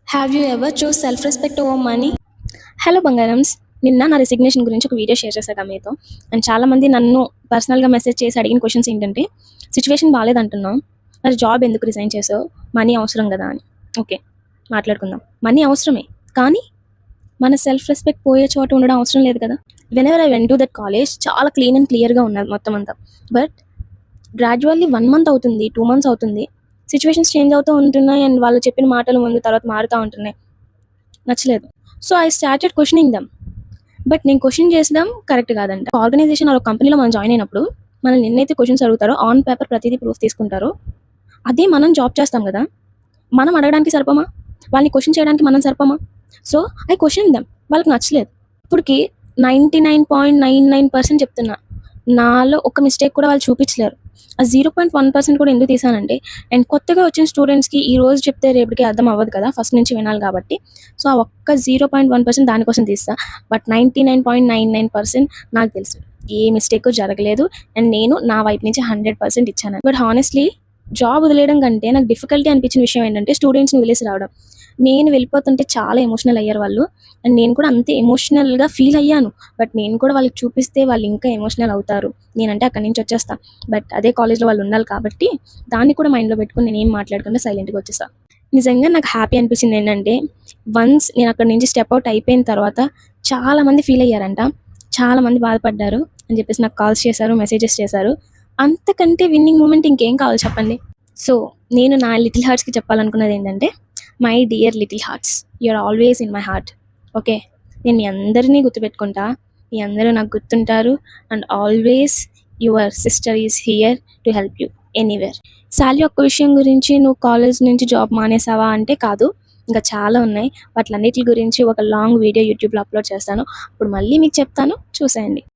Have you ever choose self respect over money? Hello బంగారమ్స్, నిన్న నా రిసిగ్నేషన్ గురించి ఒక వీడియో షేర్ చేశాక మీతో. అండ్ చాలామంది నన్ను పర్సనల్గా మెసేజ్ చేసి అడిగిన క్వశ్చన్స్ ఏంటంటే, సిచ్యువేషన్ బాగాలేదంటున్నావు, మరి జాబ్ ఎందుకు రిజైన్ చేసావు, మనీ అవసరం కదా అని. ఓకే, మాట్లాడుకుందాం. మనీ అవసరమే, కానీ మన సెల్ఫ్ రెస్పెక్ట్ పోయే చోట ఉండడం అవసరం లేదు కదా. When ever I went to that college చాలా క్లీన్ అండ్ క్లియర్గా ఉన్నది మొత్తం అంతా. బట్ గ్రాడ్యువల్లీ 1 మంత్ అవుతుంది, 2 మంత్స్ అవుతుంది, సిచ్యువేషన్స్ చేంజ్ అవుతూ ఉంటున్నాయి అండ్ వాళ్ళు చెప్పిన మాటలు ముందు తర్వాత మారుతూ ఉంటున్నాయి. నచ్చలేదు. So I started questioning them. But నేను క్వశ్చన్ చేసడం కరెక్ట్ కాదంట. ఆర్గనైజేషన్ ఒక కంపెనీలో మనం జాయిన్ అయినప్పుడు మనల్ని ఎన్నైతే క్వశ్చన్స్ అడుగుతారో ఆన్ పేపర్ ప్రతిదీ ప్రూఫ్ తీసుకుంటారో, అదే మనం జాబ్ చేస్తాం కదా, మనం అడగడానికి సరిపోమా, వాళ్ళని క్వశ్చన్ చేయడానికి మనం సరిపోమా? So I question them. వాళ్ళకి నచ్చలేదు. ఇప్పటికి 99.99% చెప్తున్నా, నాలో ఒక మిస్టేక్ కూడా వాళ్ళు చూపించలేరు. ఆ 0.1% కూడా ఎందుకు తీసానంటే, అండ్ కొత్తగా వచ్చిన స్టూడెంట్స్కి ఈ రోజు చెప్తే రేపటికి అర్థం అవ్వదు కదా, ఫస్ట్ నుంచి వినాలి కాబట్టి. సో ఆ ఒక్క 0.1% దానికోసం తీస్తా. బట్ 99.99% నాకు తెలుసు ఏ మిస్టేక్ జరగలేదు అండ్ నేను నా వైపు నుంచి 100% ఇచ్చాను. బట్ హానెస్ట్లీ జాబ్ వదిలేయడం కంటే నాకు డిఫికల్టీ అనిపించిన విషయం ఏంటంటే, స్టూడెంట్స్ని వదిలేసి రావడం. నేను వెళ్ళిపోతుంటే చాలా ఎమోషనల్ అయ్యారు వాళ్ళు, అండ్ నేను కూడా అంతే ఎమోషనల్గా ఫీల్ అయ్యాను. బట్ నేను కూడా వాళ్ళకి చూపిస్తే వాళ్ళు ఇంకా ఎమోషనల్ అవుతారు, నేనంటే అక్కడి నుంచి వచ్చేస్తాను. బట్ అదే కాలేజ్లో వాళ్ళు ఉండాలి కాబట్టి దాన్ని కూడా మైండ్లో పెట్టుకుని నేను ఏం మాట్లాడకుండా సైలెంట్గా వచ్చేస్తాను. నిజంగా నాకు హ్యాపీ అనిపించింది ఏంటంటే, వన్స్ నేను అక్కడి నుంచి స్టెప్ అవుట్ అయిపోయిన తర్వాత చాలామంది ఫీల్ అయ్యారంట, చాలామంది బాధపడ్డారు అని చెప్పేసి నాకు కాల్స్ చేశారు, మెసేజెస్ చేశారు. అంతకంటే విన్నింగ్ మూమెంట్ ఇంకేం కావాలి చెప్పండి. సో నేను నా లిటిల్ హార్ట్స్కి చెప్పాలనుకున్నది ఏంటంటే, my dear little hearts, you're always in my heart. Okay, నేను మీ అందరినీ గుర్తుపెట్టుకుంటా, మీ అందరూ నాకు గుర్తుంటారు. And always your sister is here to help you anywhere. Salary ఒక్క విషయం గురించి నువ్వు కాలేజ్ నుంచి జాబ్ మానేసావా అంటే కాదు, ఇంకా చాలా ఉన్నాయి. వాటిలన్నిటి గురించి ఒక లాంగ్ వీడియో యూట్యూబ్లో అప్లోడ్ చేస్తాను, అప్పుడు మళ్ళీ మీకు చెప్తాను, చూసేయండి.